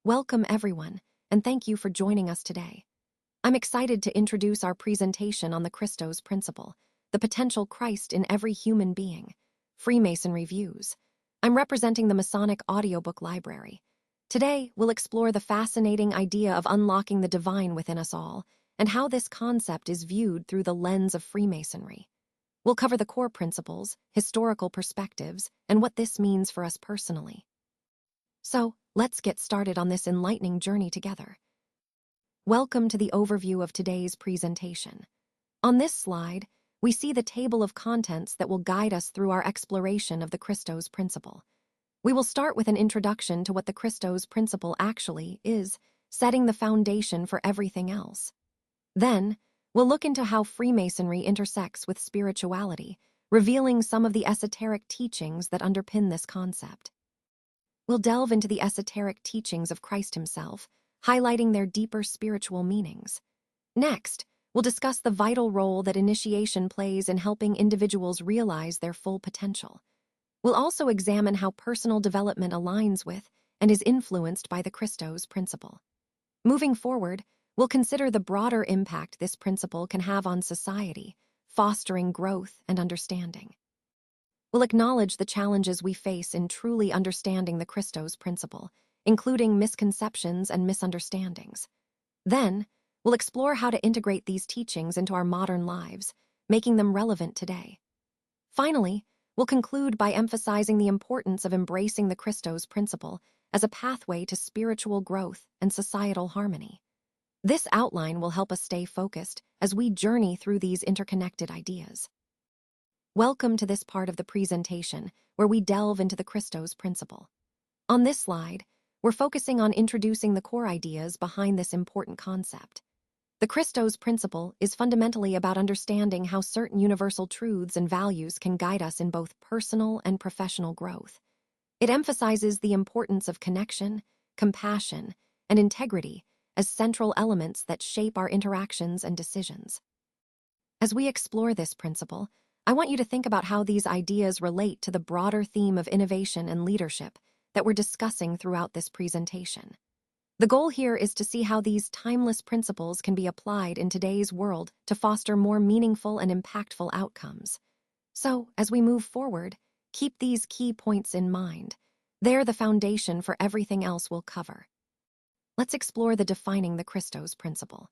Welcome everyone, and thank you for joining us today. I'm excited to introduce our presentation on the Christos principle, the potential Christ in every human being, Freemasonry views. I'm representing the Masonic audiobook library. Today, we'll explore the fascinating idea of unlocking the divine within us all, and how this concept is viewed through the lens of Freemasonry. We'll cover the core principles, historical perspectives, and what this means for us personally. So, let's get started on this enlightening journey together. Welcome to the overview of today's presentation. On this slide, we see the table of contents that will guide us through our exploration of the Christos principle. We will start with an introduction to what the Christos principle actually is, setting the foundation for everything else. Then, we'll look into how Freemasonry intersects with spirituality, revealing some of the esoteric teachings that underpin this concept. We'll delve into the esoteric teachings of Christ himself, highlighting their deeper spiritual meanings. Next, we'll discuss the vital role that initiation plays in helping individuals realize their full potential. We'll also examine how personal development aligns with and is influenced by the Christos principle. Moving forward, we'll consider the broader impact this principle can have on society, fostering growth and understanding. We'll acknowledge the challenges we face in truly understanding the Christos principle, including misconceptions and misunderstandings. Then, we'll explore how to integrate these teachings into our modern lives, making them relevant today. Finally, we'll conclude by emphasizing the importance of embracing the Christos principle as a pathway to spiritual growth and societal harmony. This outline will help us stay focused as we journey through these interconnected ideas. Welcome to this part of the presentation, where we delve into the Christos principle. On this slide, we're focusing on introducing the core ideas behind this important concept. The Christos principle is fundamentally about understanding how certain universal truths and values can guide us in both personal and professional growth. It emphasizes the importance of connection, compassion, and integrity as central elements that shape our interactions and decisions. As we explore this principle, I want you to think about how these ideas relate to the broader theme of innovation and leadership that we're discussing throughout this presentation. The goal here is to see how these timeless principles can be applied in today's world to foster more meaningful and impactful outcomes. So, as we move forward, keep these key points in mind. They're the foundation for everything else we'll cover. Let's explore the defining the Christos principle.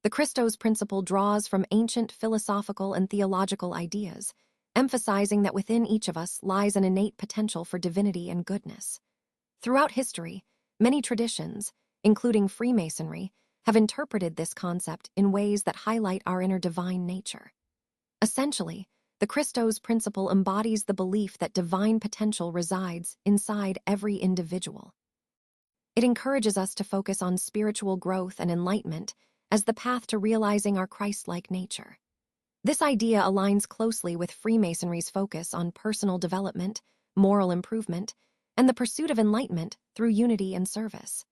The Christos principle draws from ancient philosophical and theological ideas, emphasizing that within each of us lies an innate potential for divinity and goodness. Throughout history, many traditions, including Freemasonry, have interpreted this concept in ways that highlight our inner divine nature. Essentially, the Christos principle embodies the belief that divine potential resides inside every individual. It encourages us to focus on spiritual growth and enlightenment as the path to realizing our Christ-like nature. This idea aligns closely with Freemasonry's focus on personal development, moral improvement, and the pursuit of enlightenment through unity and service.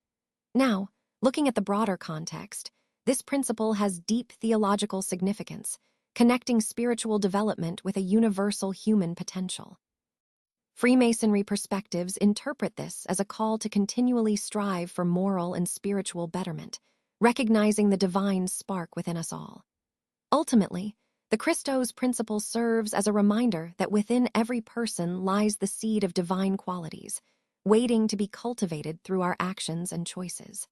Now, looking at the broader context, this principle has deep theological significance, connecting spiritual development with a universal human potential. Freemasonry perspectives interpret this as a call to continually strive for moral and spiritual betterment, recognizing the divine spark within us all. Ultimately, the Christos principle serves as a reminder that within every person lies the seed of divine qualities, waiting to be cultivated through our actions and choices.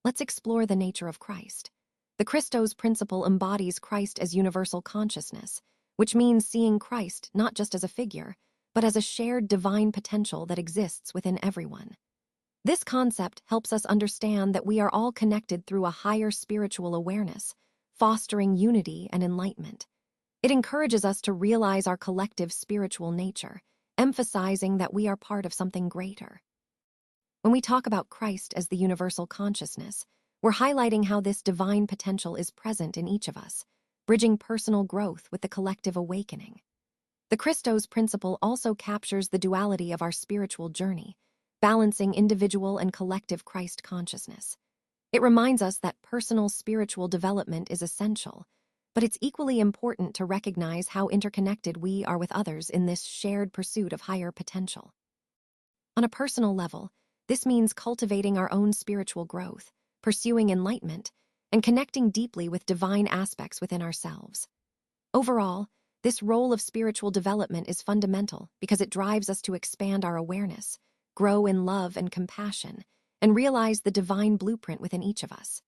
Let's explore the nature of Christ. The Christos principle embodies Christ as universal consciousness, which means seeing Christ not just as a figure, but as a shared divine potential that exists within everyone. This concept helps us understand that we are all connected through a higher spiritual awareness, fostering unity and enlightenment. It encourages us to realize our collective spiritual nature, emphasizing that we are part of something greater. When we talk about Christ as the universal consciousness, we're highlighting how this divine potential is present in each of us, bridging personal growth with the collective awakening. The Christos principle also captures the duality of our spiritual journey, balancing individual and collective Christ consciousness. It reminds us that personal spiritual development is essential, but it's equally important to recognize how interconnected we are with others in this shared pursuit of higher potential. On a personal level, This means cultivating our own spiritual growth, pursuing enlightenment, and connecting deeply with divine aspects within ourselves. Overall, this role of spiritual development is fundamental because it drives us to expand our awareness, grow in love and compassion, and realize the divine blueprint within each of us.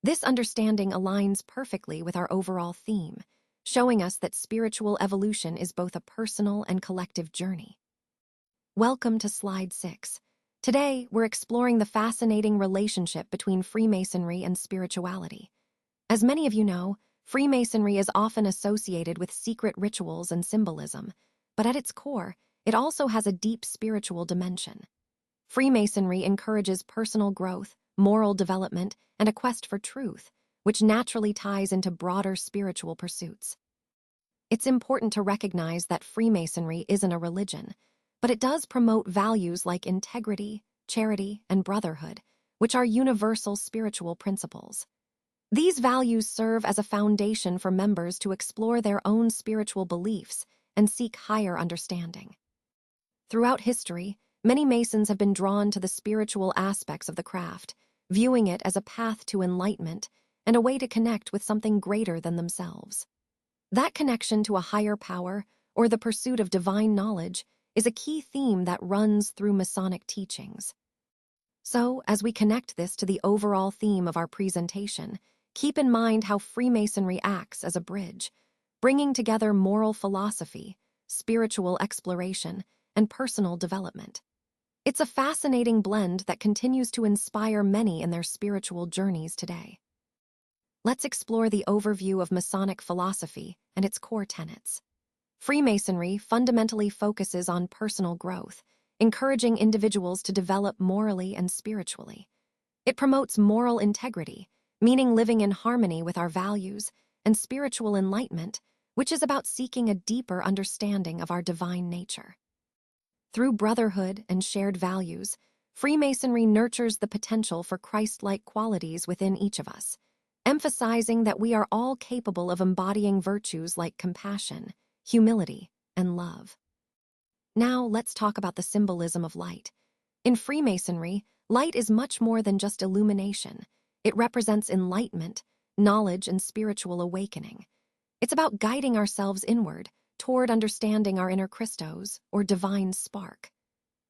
This understanding aligns perfectly with our overall theme, showing us that spiritual evolution is both a personal and collective journey. Welcome to Slide 6. Today, we're exploring the fascinating relationship between Freemasonry and spirituality. As many of you know, Freemasonry is often associated with secret rituals and symbolism, but at its core, it also has a deep spiritual dimension. Freemasonry encourages personal growth, moral development, and a quest for truth, which naturally ties into broader spiritual pursuits. It's important to recognize that Freemasonry isn't a religion, but it does promote values like integrity, charity, and brotherhood, which are universal spiritual principles. These values serve as a foundation for members to explore their own spiritual beliefs and seek higher understanding. Throughout history, many Masons have been drawn to the spiritual aspects of the craft, viewing it as a path to enlightenment and a way to connect with something greater than themselves. That connection to a higher power, or the pursuit of divine knowledge, is a key theme that runs through Masonic teachings. So, as we connect this to the overall theme of our presentation, keep in mind how Freemasonry acts as a bridge, bringing together moral philosophy, spiritual exploration, and personal development. It's a fascinating blend that continues to inspire many in their spiritual journeys today. Let's explore the overview of Masonic philosophy and its core tenets. Freemasonry fundamentally focuses on personal growth, encouraging individuals to develop morally and spiritually. It promotes moral integrity, meaning living in harmony with our values, and spiritual enlightenment, which is about seeking a deeper understanding of our divine nature. Through brotherhood and shared values, Freemasonry nurtures the potential for Christ-like qualities within each of us, emphasizing that we are all capable of embodying virtues like compassion, humility, and love. Now, let's talk about the symbolism of light. In Freemasonry, light is much more than just illumination. It represents enlightenment, knowledge, and spiritual awakening. It's about guiding ourselves inward, toward understanding our inner Christos, or divine spark.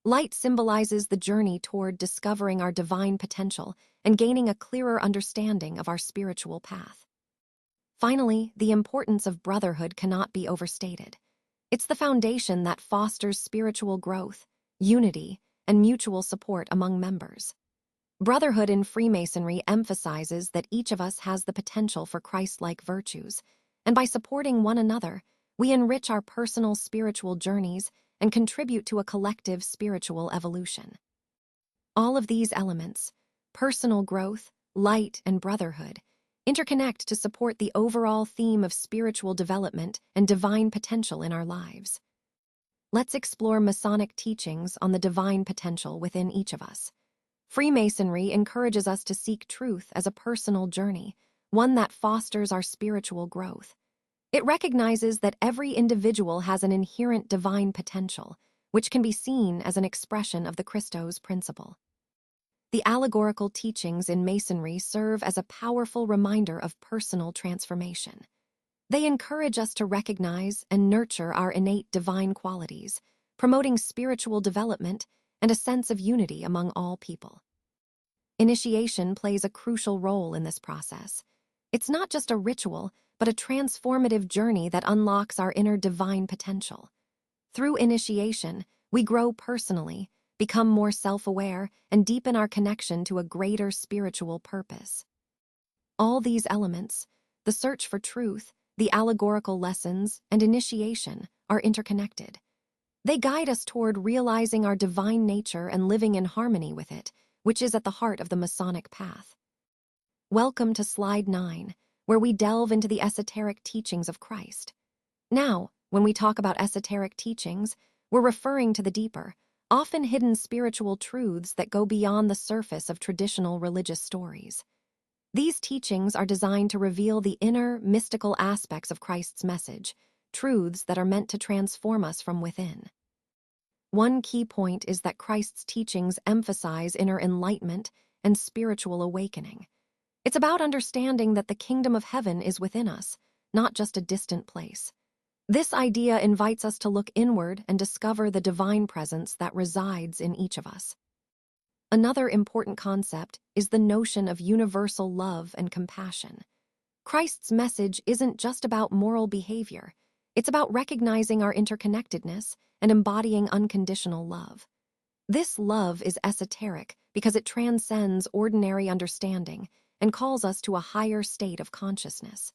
Light symbolizes the journey toward discovering our divine potential and gaining a clearer understanding of our spiritual path. Finally, the importance of brotherhood cannot be overstated. It's the foundation that fosters spiritual growth, unity, and mutual support among members. Brotherhood in Freemasonry emphasizes that each of us has the potential for Christ-like virtues, and by supporting one another, we enrich our personal spiritual journeys and contribute to a collective spiritual evolution. All of these elements, personal growth, light, and brotherhood, interconnect to support the overall theme of spiritual development and divine potential in our lives. Let's explore Masonic teachings on the divine potential within each of us. Freemasonry encourages us to seek truth as a personal journey, one that fosters our spiritual growth. It recognizes that every individual has an inherent divine potential, which can be seen as an expression of the Christos principle. The allegorical teachings in Masonry serve as a powerful reminder of personal transformation. They encourage us to recognize and nurture our innate divine qualities, promoting spiritual development and a sense of unity among all people. Initiation plays a crucial role in this process. It's not just a ritual, but a transformative journey that unlocks our inner divine potential. Through initiation, we grow personally, become more self-aware, and deepen our connection to a greater spiritual purpose. All these elements, the search for truth, the allegorical lessons, and initiation, are interconnected. They guide us toward realizing our divine nature and living in harmony with it, which is at the heart of the Masonic path. Welcome to Slide 9, where we delve into the esoteric teachings of Christ. Now, when we talk about esoteric teachings, we're referring to the deeper, often hidden spiritual truths that go beyond the surface of traditional religious stories. These teachings are designed to reveal the inner, mystical aspects of Christ's message, truths that are meant to transform us from within. One key point is that Christ's teachings emphasize inner enlightenment and spiritual awakening. It's about understanding that the kingdom of heaven is within us, not just a distant place. This idea invites us to look inward and discover the divine presence that resides in each of us. Another important concept is the notion of universal love and compassion. Christ's message isn't just about moral behavior. It's about recognizing our interconnectedness and embodying unconditional love. This love is esoteric because it transcends ordinary understanding and calls us to a higher state of consciousness.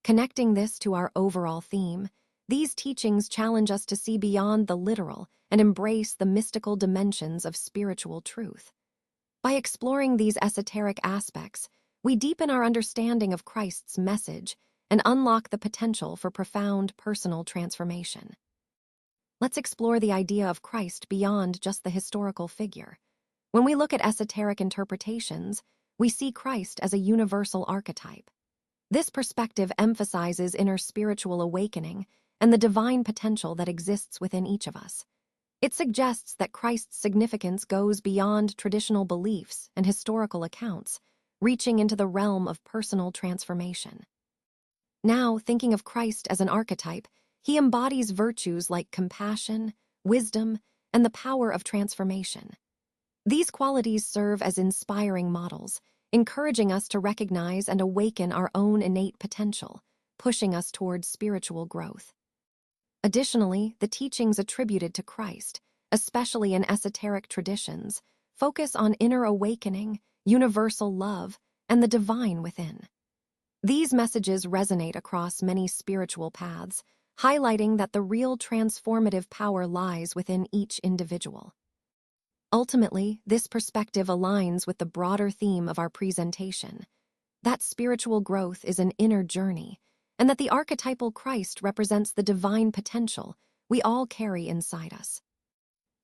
Connecting this to our overall theme, these teachings challenge us to see beyond the literal and embrace the mystical dimensions of spiritual truth. By exploring these esoteric aspects, we deepen our understanding of Christ's message and unlock the potential for profound personal transformation. Let's explore the idea of Christ beyond just the historical figure. When we look at esoteric interpretations, we see Christ as a universal archetype. This perspective emphasizes inner spiritual awakening and the divine potential that exists within each of us. It suggests that Christ's significance goes beyond traditional beliefs and historical accounts, reaching into the realm of personal transformation. Now, thinking of Christ as an archetype, he embodies virtues like compassion, wisdom, and the power of transformation. These qualities serve as inspiring models, encouraging us to recognize and awaken our own innate potential, pushing us towards spiritual growth. Additionally, the teachings attributed to Christ, especially in esoteric traditions, focus on inner awakening, universal love, and the divine within. These messages resonate across many spiritual paths, highlighting that the real transformative power lies within each individual. Ultimately, this perspective aligns with the broader theme of our presentation, that spiritual growth is an inner journey, and that the archetypal Christ represents the divine potential we all carry inside us.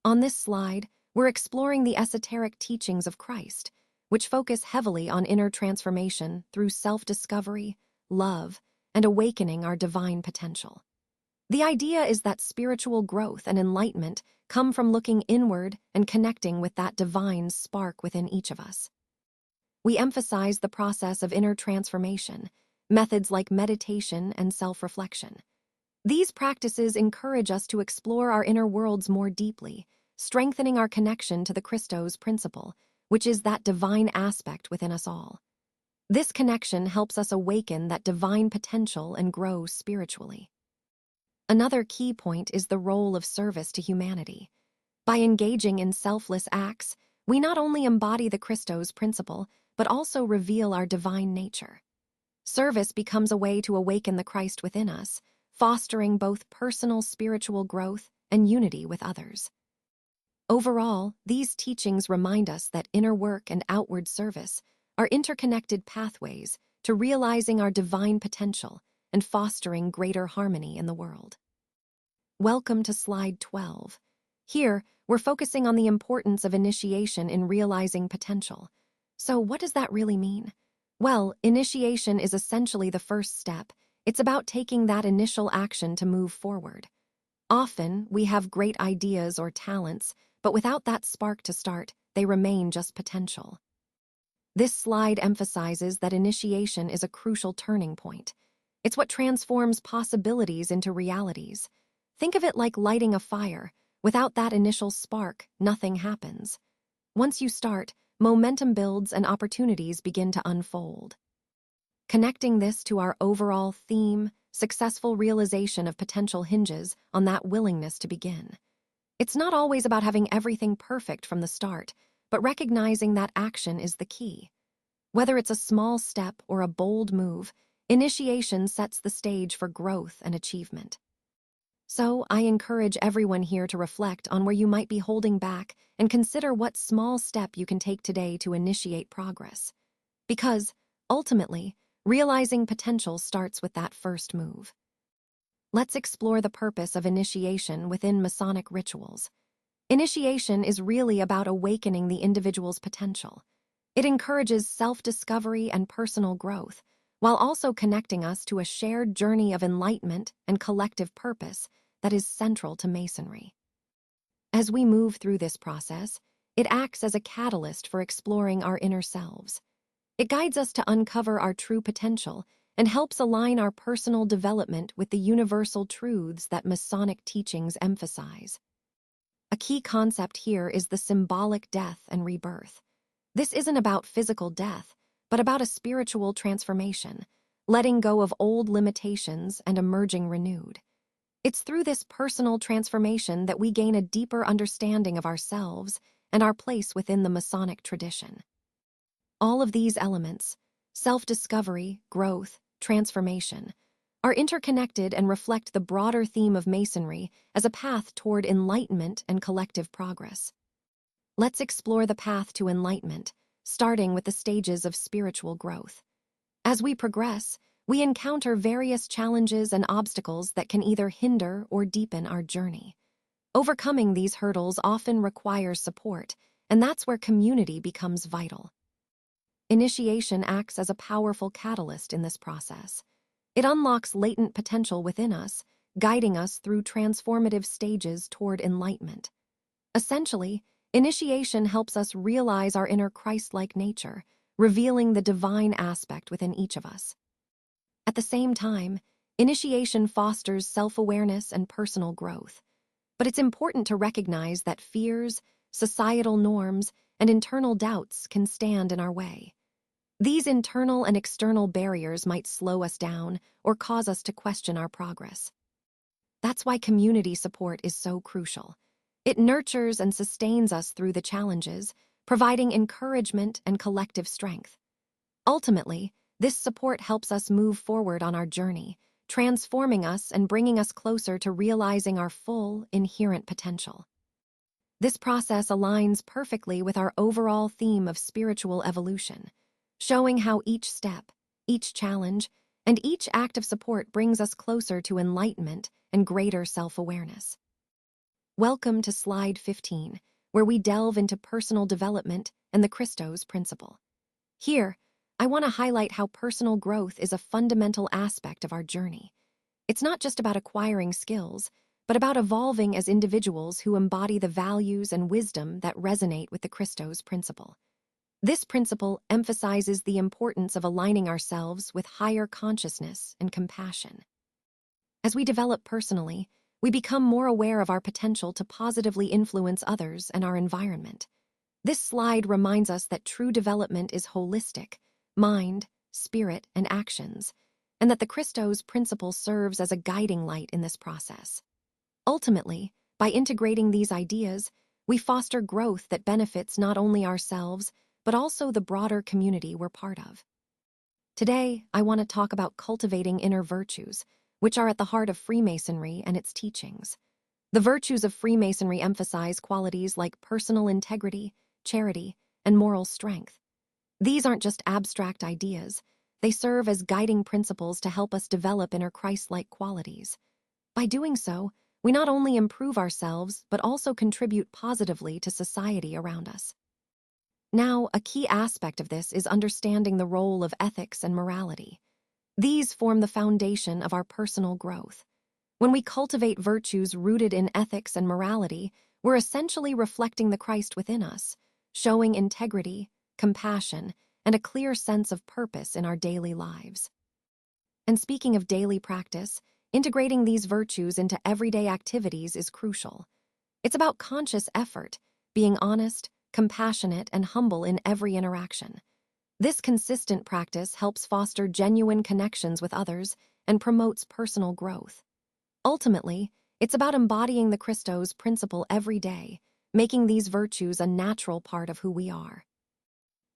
On this slide, we're exploring the esoteric teachings of Christ, which focus heavily on inner transformation through self-discovery, love, and awakening our divine potential. The idea is that spiritual growth and enlightenment come from looking inward and connecting with that divine spark within each of us. We emphasize the process of inner transformation, methods like meditation and self-reflection. These practices encourage us to explore our inner worlds more deeply, strengthening our connection to the Christos principle, which is that divine aspect within us all. This connection helps us awaken that divine potential and grow spiritually. Another key point is the role of service to humanity. By engaging in selfless acts, we not only embody the Christos principle, but also reveal our divine nature. Service becomes a way to awaken the Christ within us, fostering both personal spiritual growth and unity with others. Overall, these teachings remind us that inner work and outward service are interconnected pathways to realizing our divine potential and fostering greater harmony in the world. Welcome to Slide 12. Here, we're focusing on the importance of initiation in realizing potential. So, what does that really mean? Well, initiation is essentially the first step. It's about taking that initial action to move forward. Often, we have great ideas or talents, but without that spark to start, they remain just potential. This slide emphasizes that initiation is a crucial turning point. It's what transforms possibilities into realities. Think of it like lighting a fire. Without that initial spark, nothing happens. Once you start, momentum builds and opportunities begin to unfold. Connecting this to our overall theme, successful realization of potential hinges on that willingness to begin. It's not always about having everything perfect from the start, but recognizing that action is the key. Whether it's a small step or a bold move, initiation sets the stage for growth and achievement. So, I encourage everyone here to reflect on where you might be holding back and consider what small step you can take today to initiate progress. Because, ultimately, realizing potential starts with that first move. Let's explore the purpose of initiation within Masonic rituals. Initiation is really about awakening the individual's potential. It encourages self-discovery and personal growth, while also connecting us to a shared journey of enlightenment and collective purpose that is central to Masonry. As we move through this process, it acts as a catalyst for exploring our inner selves. It guides us to uncover our true potential and helps align our personal development with the universal truths that Masonic teachings emphasize. A key concept here is the symbolic death and rebirth. This isn't about physical death, but about a spiritual transformation, letting go of old limitations and emerging renewed. It's through this personal transformation that we gain a deeper understanding of ourselves and our place within the Masonic tradition. All of these elements, self-discovery, growth, transformation, are interconnected and reflect the broader theme of Masonry as a path toward enlightenment and collective progress. Let's explore the path to enlightenment, starting with the stages of spiritual growth. As we progress, we encounter various challenges and obstacles that can either hinder or deepen our journey. Overcoming these hurdles often requires support, and that's where community becomes vital. Initiation acts as a powerful catalyst in this process. It unlocks latent potential within us, guiding us through transformative stages toward enlightenment. Essentially, initiation helps us realize our inner Christ-like nature, revealing the divine aspect within each of us. At the same time, initiation fosters self-awareness and personal growth. But it's important to recognize that fears, societal norms, and internal doubts can stand in our way. These internal and external barriers might slow us down or cause us to question our progress. That's why community support is so crucial. It nurtures and sustains us through the challenges, providing encouragement and collective strength. Ultimately, this support helps us move forward on our journey, transforming us and bringing us closer to realizing our full, inherent potential. This process aligns perfectly with our overall theme of spiritual evolution, showing how each step, each challenge, and each act of support brings us closer to enlightenment and greater self-awareness. Welcome to Slide 15, where we delve into personal development and the Christos principle. Here, I want to highlight how personal growth is a fundamental aspect of our journey. It's not just about acquiring skills, but about evolving as individuals who embody the values and wisdom that resonate with the Christos principle. This principle emphasizes the importance of aligning ourselves with higher consciousness and compassion. As we develop personally, we become more aware of our potential to positively influence others and our environment. This slide reminds us that true development is holistic, mind, spirit, and actions, and that the Christos principle serves as a guiding light in this process. Ultimately, by integrating these ideas, we foster growth that benefits not only ourselves, but also the broader community we're part of. Today, I want to talk about cultivating inner virtues, which are at the heart of Freemasonry and its teachings. The virtues of Freemasonry emphasize qualities like personal integrity, charity, and moral strength. These aren't just abstract ideas, they serve as guiding principles to help us develop inner Christ-like qualities. By doing so, we not only improve ourselves, but also contribute positively to society around us. Now, a key aspect of this is understanding the role of ethics and morality. These form the foundation of our personal growth. When we cultivate virtues rooted in ethics and morality, we're essentially reflecting the Christ within us, showing integrity, compassion, and a clear sense of purpose in our daily lives. And speaking of daily practice, integrating these virtues into everyday activities is crucial. It's about conscious effort, being honest, compassionate, and humble in every interaction. This consistent practice helps foster genuine connections with others and promotes personal growth. Ultimately, it's about embodying the Christos principle every day, making these virtues a natural part of who we are.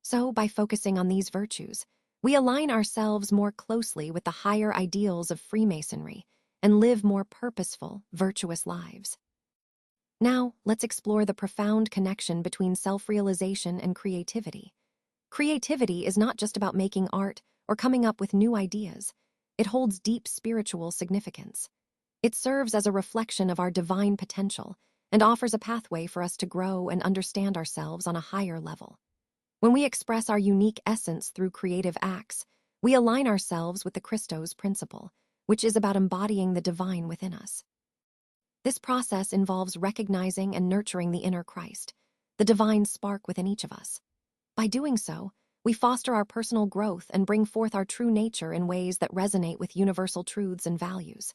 So, by focusing on these virtues, we align ourselves more closely with the higher ideals of Freemasonry and live more purposeful, virtuous lives. Now, let's explore the profound connection between self-realization and creativity. Creativity is not just about making art or coming up with new ideas. It holds deep spiritual significance. It serves as a reflection of our divine potential and offers a pathway for us to grow and understand ourselves on a higher level. When we express our unique essence through creative acts, we align ourselves with the Christos principle, which is about embodying the divine within us. This process involves recognizing and nurturing the inner Christ, the divine spark within each of us. By doing so, we foster our personal growth and bring forth our true nature in ways that resonate with universal truths and values.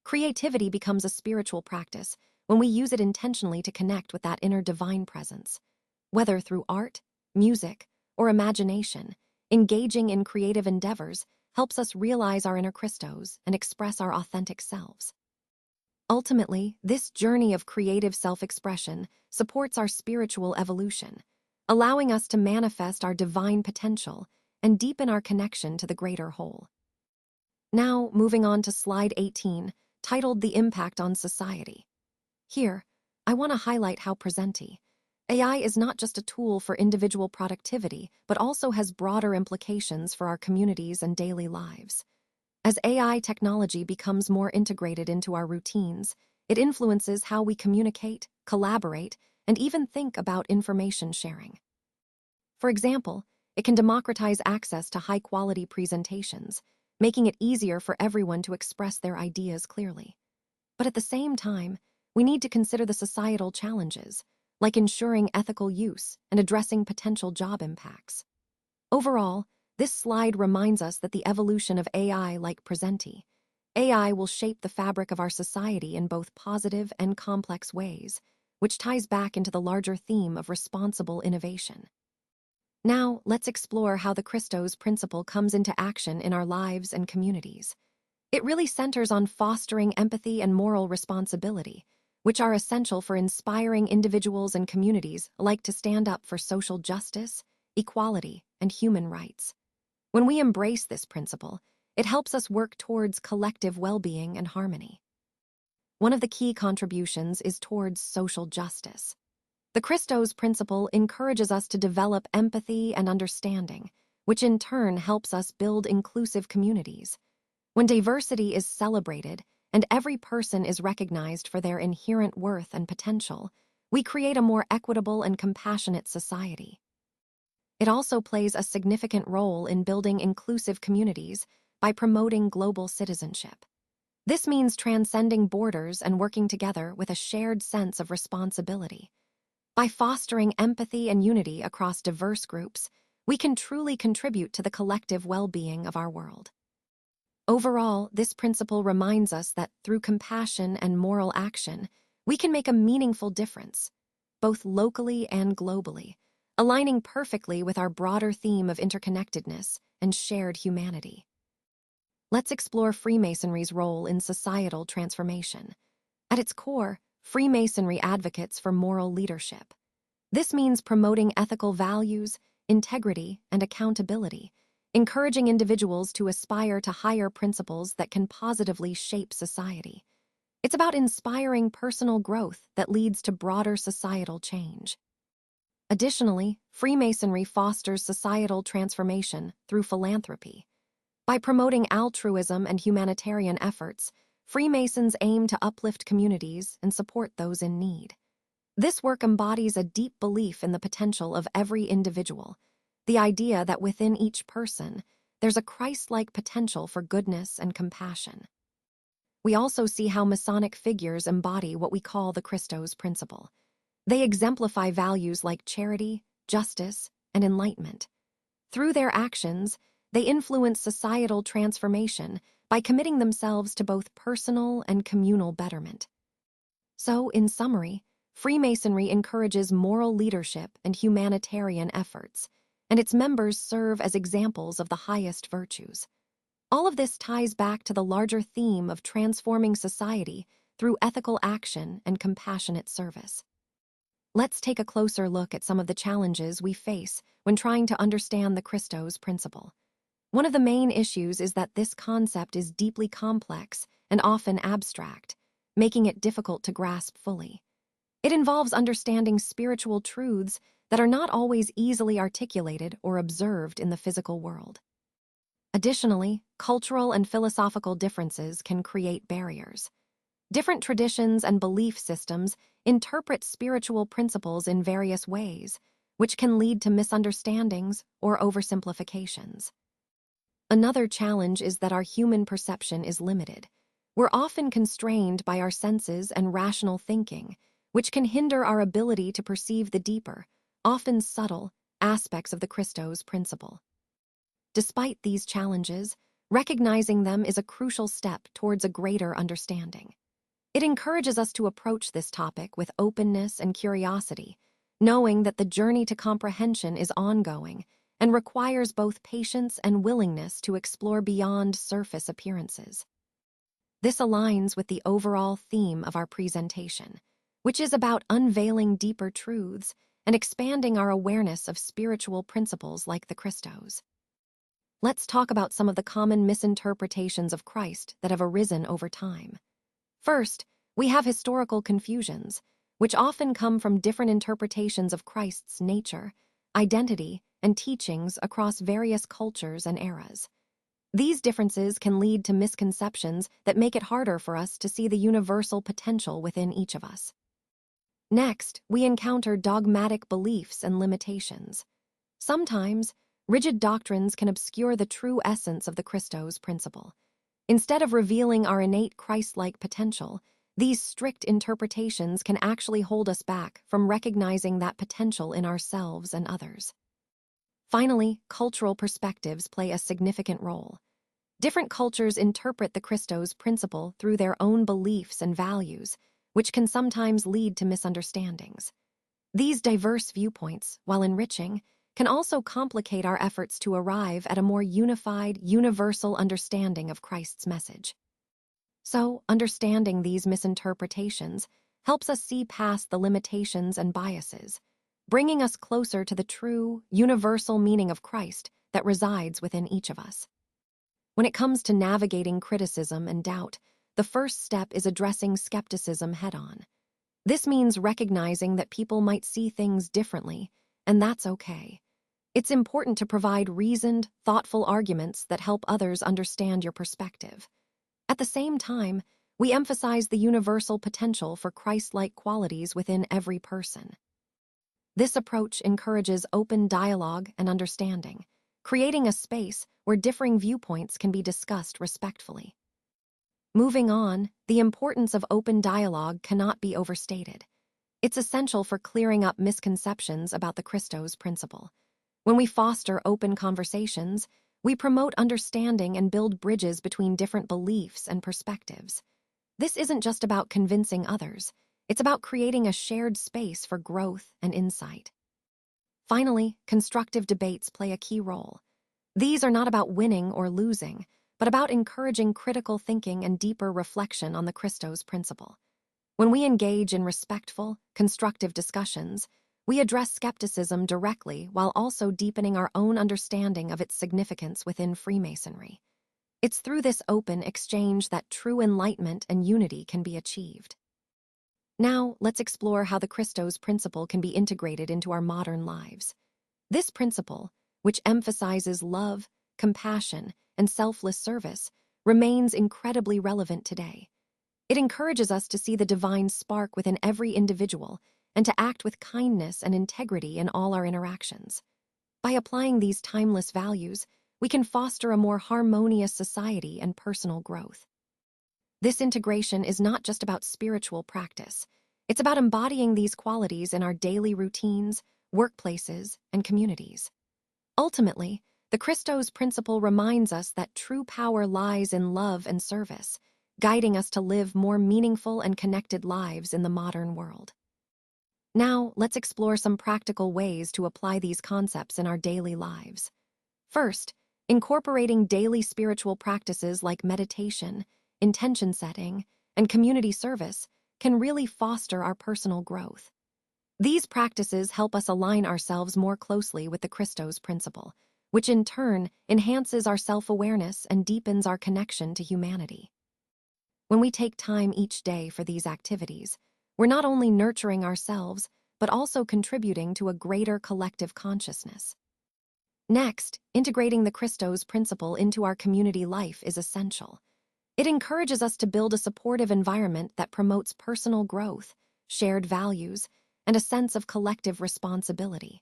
Creativity becomes a spiritual practice when we use it intentionally to connect with that inner divine presence. Whether through art, music, or imagination, engaging in creative endeavors helps us realize our inner Christos and express our authentic selves. Ultimately, this journey of creative self-expression supports our spiritual evolution, allowing us to manifest our divine potential and deepen our connection to the greater whole. Now, moving on to slide 18, titled The Impact on Society. Here, I want to highlight how presenti, AI is not just a tool for individual productivity, but also has broader implications for our communities and daily lives. As AI technology becomes more integrated into our routines, it influences how we communicate, collaborate, and even think about information sharing. For example, it can democratize access to high-quality presentations, making it easier for everyone to express their ideas clearly. But at the same time, we need to consider the societal challenges, like ensuring ethical use and addressing potential job impacts. Overall, this slide reminds us that the evolution of AI, like presenti, AI will shape the fabric of our society in both positive and complex ways, which ties back into the larger theme of responsible innovation. Now, let's explore how the Christos principle comes into action in our lives and communities. It really centers on fostering empathy and moral responsibility, which are essential for inspiring individuals and communities alike to stand up for social justice, equality, and human rights. When we embrace this principle, it helps us work towards collective well-being and harmony. One of the key contributions is towards social justice. The Christos principle encourages us to develop empathy and understanding, which in turn helps us build inclusive communities. When diversity is celebrated and every person is recognized for their inherent worth and potential, we create a more equitable and compassionate society. It also plays a significant role in building inclusive communities by promoting global citizenship. This means transcending borders and working together with a shared sense of responsibility. By fostering empathy and unity across diverse groups, we can truly contribute to the collective well-being of our world. Overall, this principle reminds us that through compassion and moral action, we can make a meaningful difference, both locally and globally, aligning perfectly with our broader theme of interconnectedness and shared humanity. Let's explore Freemasonry's role in societal transformation. At its core, Freemasonry advocates for moral leadership. This means promoting ethical values, integrity, and accountability, encouraging individuals to aspire to higher principles that can positively shape society. It's about inspiring personal growth that leads to broader societal change. Additionally, Freemasonry fosters societal transformation through philanthropy. By promoting altruism and humanitarian efforts, Freemasons aim to uplift communities and support those in need. This work embodies a deep belief in the potential of every individual, the idea that within each person, there's a Christ-like potential for goodness and compassion. We also see how Masonic figures embody what we call the Christos principle. They exemplify values like charity, justice, and enlightenment. Through their actions, they influence societal transformation by committing themselves to both personal and communal betterment. So, in summary, Freemasonry encourages moral leadership and humanitarian efforts, and its members serve as examples of the highest virtues. All of this ties back to the larger theme of transforming society through ethical action and compassionate service. Let's take a closer look at some of the challenges we face when trying to understand the Christos principle. One of the main issues is that this concept is deeply complex and often abstract, making it difficult to grasp fully. It involves understanding spiritual truths that are not always easily articulated or observed in the physical world. Additionally, cultural and philosophical differences can create barriers. Different traditions and belief systems interpret spiritual principles in various ways, which can lead to misunderstandings or oversimplifications. Another challenge is that our human perception is limited. We're often constrained by our senses and rational thinking, which can hinder our ability to perceive the deeper, often subtle, aspects of the Christos principle. Despite these challenges, recognizing them is a crucial step towards a greater understanding. It encourages us to approach this topic with openness and curiosity, knowing that the journey to comprehension is ongoing and requires both patience and willingness to explore beyond surface appearances. This aligns with the overall theme of our presentation, which is about unveiling deeper truths and expanding our awareness of spiritual principles like the Christos. Let's talk about some of the common misinterpretations of Christ that have arisen over time. First, we have historical confusions, which often come from different interpretations of Christ's nature, identity, and teachings across various cultures and eras. These differences can lead to misconceptions that make it harder for us to see the universal potential within each of us. Next, we encounter dogmatic beliefs and limitations. Sometimes, rigid doctrines can obscure the true essence of the Christos principle. Instead of revealing our innate Christ-like potential, these strict interpretations can actually hold us back from recognizing that potential in ourselves and others. Finally, cultural perspectives play a significant role. Different cultures interpret the Christos principle through their own beliefs and values, which can sometimes lead to misunderstandings. These diverse viewpoints, while enriching, can also complicate our efforts to arrive at a more unified, universal understanding of Christ's message. So, understanding these misinterpretations helps us see past the limitations and biases, bringing us closer to the true, universal meaning of Christ that resides within each of us. When it comes to navigating criticism and doubt, the first step is addressing skepticism head-on. This means recognizing that people might see things differently, and that's okay. It's important to provide reasoned, thoughtful arguments that help others understand your perspective. At the same time, we emphasize the universal potential for Christ-like qualities within every person. This approach encourages open dialogue and understanding, creating a space where differing viewpoints can be discussed respectfully. Moving on, the importance of open dialogue cannot be overstated. It's essential for clearing up misconceptions about the Christos principle. When we foster open conversations, we promote understanding and build bridges between different beliefs and perspectives. This isn't just about convincing others, it's about creating a shared space for growth and insight. Finally, constructive debates play a key role. These are not about winning or losing, but about encouraging critical thinking and deeper reflection on the Christos principle. When we engage in respectful, constructive discussions, we address skepticism directly while also deepening our own understanding of its significance within Freemasonry. It's through this open exchange that true enlightenment and unity can be achieved. Now, let's explore how the Christos principle can be integrated into our modern lives. This principle, which emphasizes love, compassion, and selfless service, remains incredibly relevant today. It encourages us to see the divine spark within every individual and to act with kindness and integrity in all our interactions. By applying these timeless values, we can foster a more harmonious society and personal growth. This integration is not just about spiritual practice. It's about embodying these qualities in our daily routines, workplaces, and communities. Ultimately, the Christos principle reminds us that true power lies in love and service, guiding us to live more meaningful and connected lives in the modern world. Now, let's explore some practical ways to apply these concepts in our daily lives. First, incorporating daily spiritual practices like meditation, intention setting, and community service can really foster our personal growth. These practices help us align ourselves more closely with the Christos principle, which in turn enhances our self-awareness and deepens our connection to humanity. When we take time each day for these activities, we're not only nurturing ourselves, but also contributing to a greater collective consciousness. Next, integrating the Christos principle into our community life is essential. It encourages us to build a supportive environment that promotes personal growth, shared values, and a sense of collective responsibility.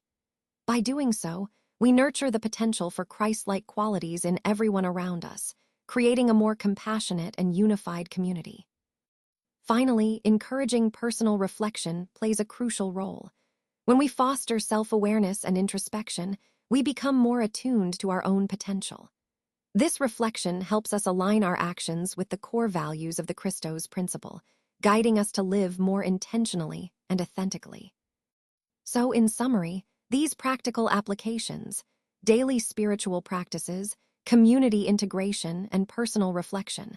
By doing so, we nurture the potential for Christ-like qualities in everyone around us, creating a more compassionate and unified community. Finally, encouraging personal reflection plays a crucial role. When we foster self-awareness and introspection, we become more attuned to our own potential. This reflection helps us align our actions with the core values of the Christos principle, guiding us to live more intentionally and authentically. So, in summary, these practical applications, daily spiritual practices, community integration, and personal reflection,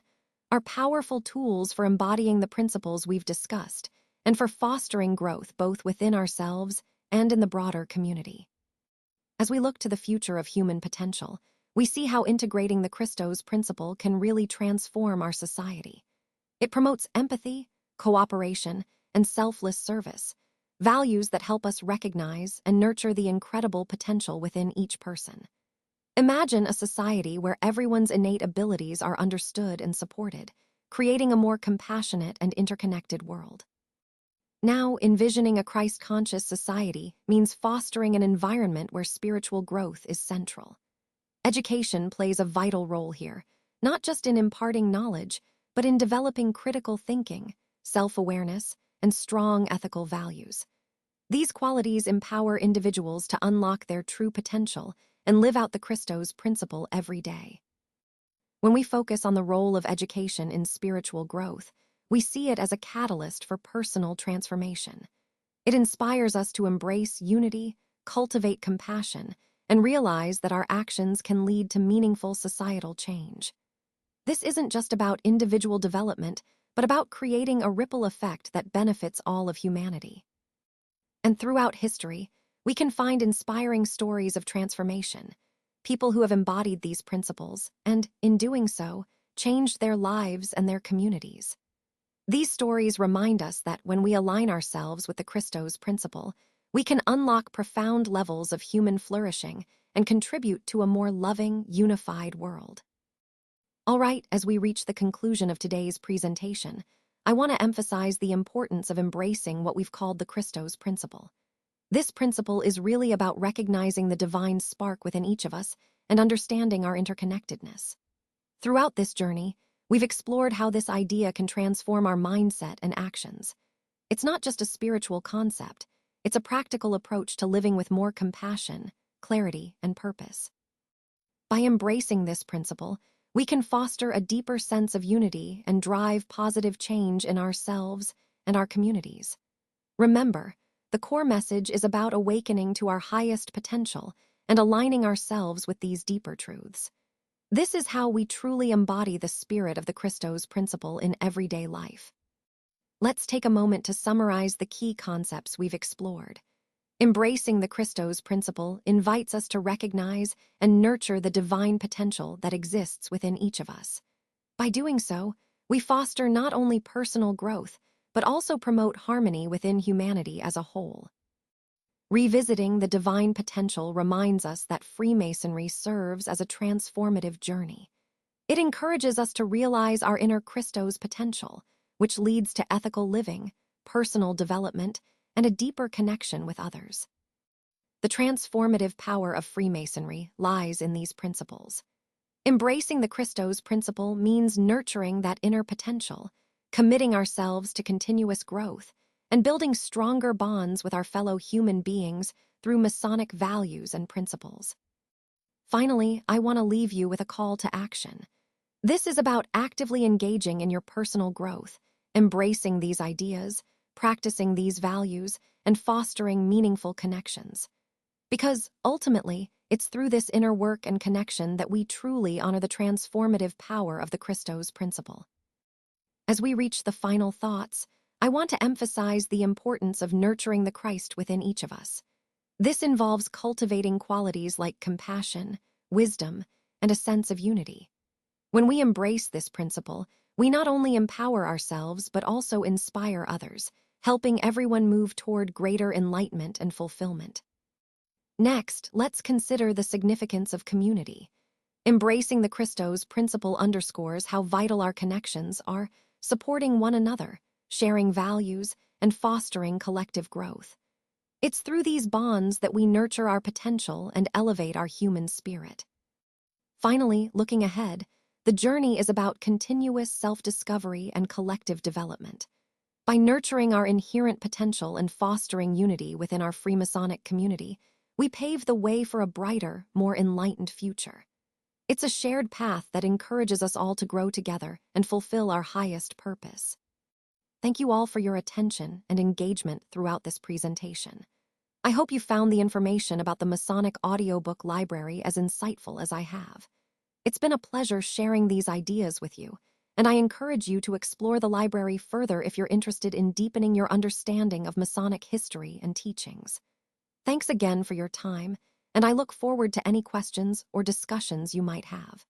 are powerful tools for embodying the principles we've discussed and for fostering growth both within ourselves and in the broader community. As we look to the future of human potential, we see how integrating the Christos principle can really transform our society. It promotes empathy, cooperation, and selfless service, values that help us recognize and nurture the incredible potential within each person. Imagine a society where everyone's innate abilities are understood and supported, creating a more compassionate and interconnected world. Now, envisioning a Christ-conscious society means fostering an environment where spiritual growth is central. Education plays a vital role here, not just in imparting knowledge, but in developing critical thinking, self-awareness, and strong ethical values. These qualities empower individuals to unlock their true potential and live out the Christos principle every day. When we focus on the role of education in spiritual growth, we see it as a catalyst for personal transformation. It inspires us to embrace unity, cultivate compassion, and realize that our actions can lead to meaningful societal change. This isn't just about individual development, but about creating a ripple effect that benefits all of humanity. And throughout history, we can find inspiring stories of transformation, people who have embodied these principles and, in doing so, changed their lives and their communities. These stories remind us that when we align ourselves with the Christos principle, we can unlock profound levels of human flourishing and contribute to a more loving, unified world. All right, as we reach the conclusion of today's presentation, I want to emphasize the importance of embracing what we've called the Christos principle. This principle is really about recognizing the divine spark within each of us and understanding our interconnectedness. Throughout this journey, we've explored how this idea can transform our mindset and actions. It's not just a spiritual concept, it's a practical approach to living with more compassion, clarity, and purpose. By embracing this principle, we can foster a deeper sense of unity and drive positive change in ourselves and our communities. Remember, the core message is about awakening to our highest potential and aligning ourselves with these deeper truths. This is how we truly embody the spirit of the Christos principle in everyday life. Let's take a moment to summarize the key concepts we've explored. Embracing the Christos principle invites us to recognize and nurture the divine potential that exists within each of us. By doing so, we foster not only personal growth, but also promote harmony within humanity as a whole. Revisiting the divine potential reminds us that Freemasonry serves as a transformative journey. It encourages us to realize our inner Christos potential, which leads to ethical living, personal development, and a deeper connection with others. The transformative power of Freemasonry lies in these principles. Embracing the Christos principle means nurturing that inner potential, committing ourselves to continuous growth, and building stronger bonds with our fellow human beings through Masonic values and principles. Finally, I want to leave you with a call to action. This is about actively engaging in your personal growth, embracing these ideas, practicing these values, and fostering meaningful connections. Because, ultimately, it's through this inner work and connection that we truly honor the transformative power of the Christos principle. As we reach the final thoughts, I want to emphasize the importance of nurturing the Christ within each of us. This involves cultivating qualities like compassion, wisdom, and a sense of unity. When we embrace this principle, we not only empower ourselves but also inspire others, helping everyone move toward greater enlightenment and fulfillment. Next, let's consider the significance of community. Embracing the Christos principle underscores how vital our connections are, supporting one another, sharing values, and fostering collective growth. It's through these bonds that we nurture our potential and elevate our human spirit. Finally, looking ahead, The journey is about continuous self-discovery and collective development. By nurturing our inherent potential and fostering unity within our Freemasonic community, we pave the way for a brighter, more enlightened future. It's a shared path that encourages us all to grow together and fulfill our highest purpose. Thank you all for your attention and engagement throughout this presentation. I hope you found the information about the Masonic audiobook library as insightful as I have. It's been a pleasure sharing these ideas with you, and I encourage you to explore the library further if you're interested in deepening your understanding of Masonic history and teachings. Thanks again for your time, and I look forward to any questions or discussions you might have.